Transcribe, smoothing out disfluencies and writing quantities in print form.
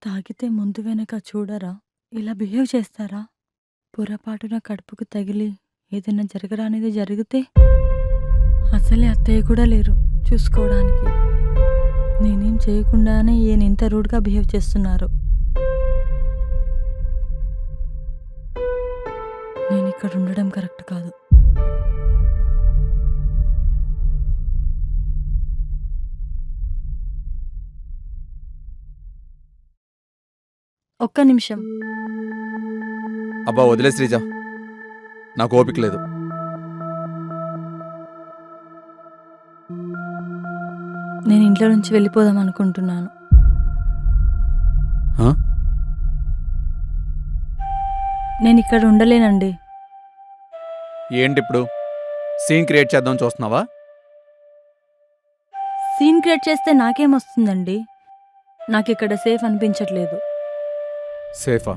తాగితే ముందు వెనక చూడరా? ఇలా బిహేవ్ చేస్తారా? పొరపాటున కడుపుకు తగిలి ఏదైనా జరగరానిది జరిగితే అసలే అత్తయ్య కూడా లేరు చూసుకోవడానికి. నేనేం చేయకుండానే ఈయన ఇంత రూడ్గా బిహేవ్ చేస్తున్నారు. నేను ఇక్కడ ఉండడం కరెక్ట్ కాదు. ఒక్క నిమిషం. అబ్బా వదిలే శ్రీజ, నాకు ఓపిక లేదు. నేను ఇంట్లో నుంచి వెళ్ళిపోదాం అనుకుంటున్నాను. హా? నేను ఇక్కడ ఉండలేనండి. ఏంటి ఇప్పుడు సీన్ క్రియేట్ చేద్దాం చూస్తున్నావా? సీన్ క్రియేట్ చేస్తే నాకేమొస్తుందండి? నాకు ఇక్కడ సేఫ్ అనిపించట్లేదు. సేఫా?